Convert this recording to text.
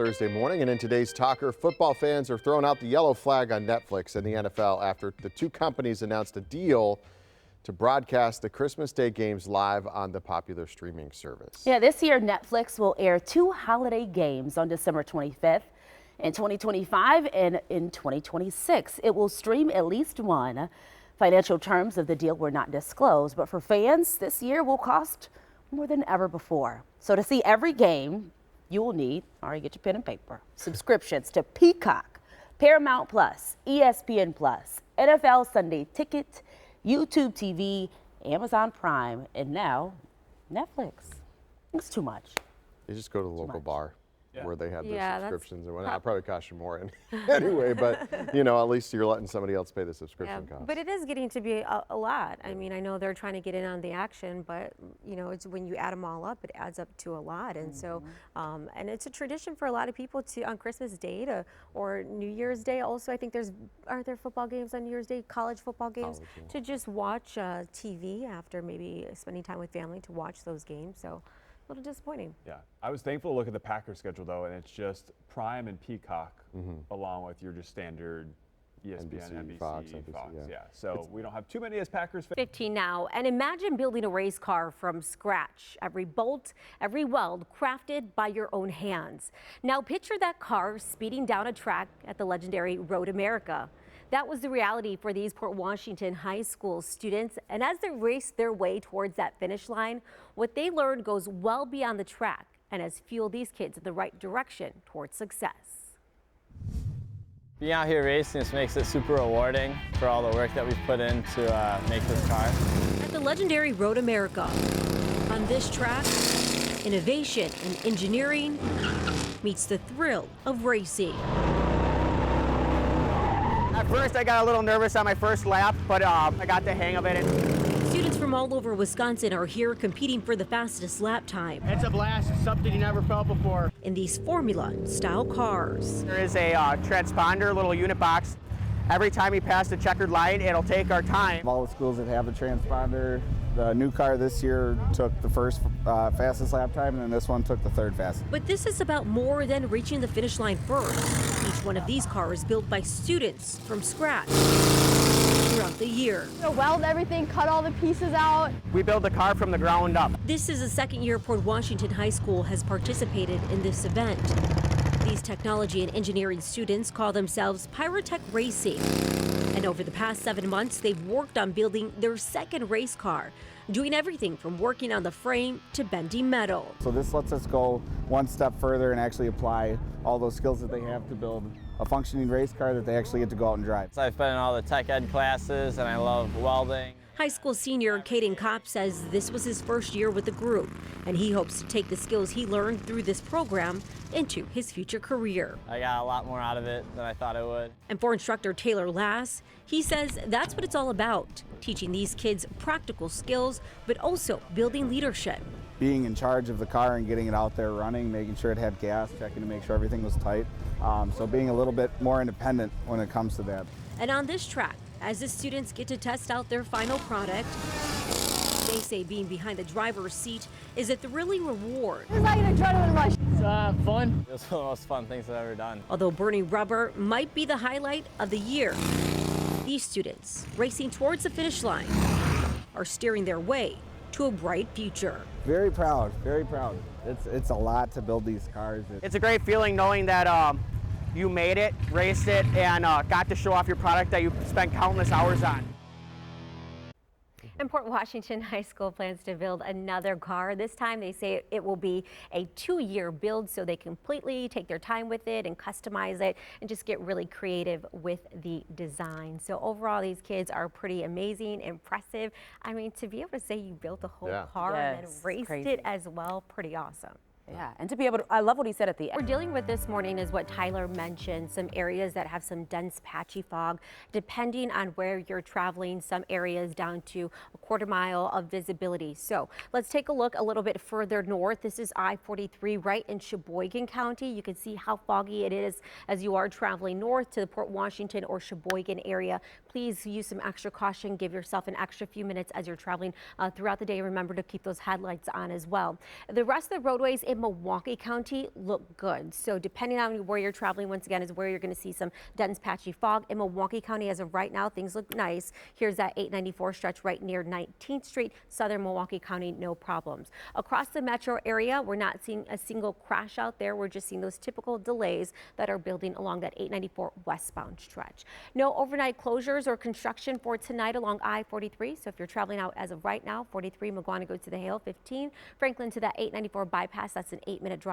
Thursday morning, and in today's Talker, football fans are throwing out the yellow flag on Netflix and the NFL after the two companies announced a deal to broadcast the Christmas Day games live on the popular streaming service. Yeah, this year Netflix will air 2 holiday games on December 25th. In 2025 and in 2026, it will stream at least one. Financial terms of the deal were not disclosed, but for fans, this year will cost more than ever before. So to see every game, you will need, all right, get your pen and paper, subscriptions to Peacock, Paramount Plus, ESPN Plus, NFL Sunday Ticket, YouTube TV, Amazon Prime, and now Netflix. It's too much. You just go to the local bar where they have the Yeah, subscriptions and whatnot. It'll probably cost you more anyway, but you know, at least you're letting somebody else pay the subscription cost. But it is getting to be a lot. I mean, I know they're trying to get in on the action, but you know, it's when you add them all up, it adds up to a lot. And so, and it's a tradition for a lot of people to on Christmas Day or New Year's Day. Also, I think aren't there football games on New Year's Day, college football games, to just watch TV after maybe spending time with family to watch those games. So. A little disappointing. Yeah, I was thankful to look at the Packers schedule though, and it's just Prime and Peacock, along with your just standard ESPN, NBC, Fox. Yeah. So we don't have too many as Packers fans. 15 now, and imagine building a race car from scratch. Every bolt, every weld crafted by your own hands. Now picture that car speeding down a track at the legendary Road America. That was the reality for these Port Washington High School students. And as they race their way towards that finish line, what they learned goes well beyond the track and has fueled these kids in the right direction towards success. Being out here racing just makes it super rewarding for all the work that we've put in to make this car. At the legendary Road America, on this track, innovation and engineering meets the thrill of racing. At first, I got a little nervous on my first lap, but I got the hang of it. Students from all over Wisconsin are here competing for the fastest lap time. It's a blast. It's something you never felt before. In these Formula-style cars. There is a transponder, little unit box. Every time we pass the checkered line, it'll take our time. All the schools that have the transponder, the new car this year took the first fastest lap time, and then this one took the third fastest. But this is about more than reaching the finish line first. Each one of these cars built by students from scratch throughout the year. Weld everything, cut all the pieces out. We build the car from the ground up. This is the second year Port Washington High School has participated in this event. These technology and engineering students call themselves Pyrotech Racing. And over the past 7 months, they've worked on building their second race car, doing everything from working on the frame to bending metal. So this lets us go one step further and actually apply all those skills that they have to build a functioning race car that they actually get to go out and drive. So I've been in all the tech ed classes and I love welding. High school senior Caden Kopp says this was his first year with the group, and he hopes to take the skills he learned through this program into his future career. I got a lot more out of it than I thought I would. And for instructor Taylor Lass, he says that's what it's all about, teaching these kids practical skills, but also building leadership. Being in charge of the car and getting it out there running, making sure it had gas, checking to make sure everything was tight. So being a little bit more independent when it comes to that. And on this track, as the students get to test out their final product, they say being behind the driver's seat is a thrilling reward. It's like an adrenaline rush. It's fun. It was one of the most fun things I've ever done. Although burning rubber might be the highlight of the year, these students racing towards the finish line are steering their way to a bright future. Very proud, very proud. It's a lot to build these cars. It's a great feeling knowing that you made it, raced it, and got to show off your product that you spent countless hours on. And Port Washington High School plans to build another car. This time they say it will be a 2-year build, so they completely take their time with it and customize it and just get really creative with the design. So overall, these kids are pretty amazing, impressive. I mean, to be able to say you built a whole car and then raced it as well, pretty awesome. Yeah, and to be able to, I love what he said at the end. We're dealing with this morning is what Tyler mentioned, some areas that have some dense patchy fog. Depending on where you're traveling, some areas down to a quarter mile of visibility. So let's take a look a little bit further north. This is I-43 right in Sheboygan County. You can see how foggy it is as you are traveling north to the Port Washington or Sheboygan area. please use some extra caution. Give yourself an extra few minutes as you're traveling throughout the day. Remember to keep those headlights on as well. The rest of the roadways in Milwaukee County look good. So depending on where you're traveling, once again, is where you're going to see some dense patchy fog. In Milwaukee County, as of right now, things look nice. Here's that 894 stretch right near 19th Street, southern Milwaukee County, no problems. Across the metro area, we're not seeing a single crash out there. We're just seeing those typical delays that are building along that 894 westbound stretch. No overnight closures or construction for tonight along I-43. So if you're traveling out as of right now, 43 Mugwanago to the Hale, 15 Franklin to that 894 bypass, that's an 8-minute drive.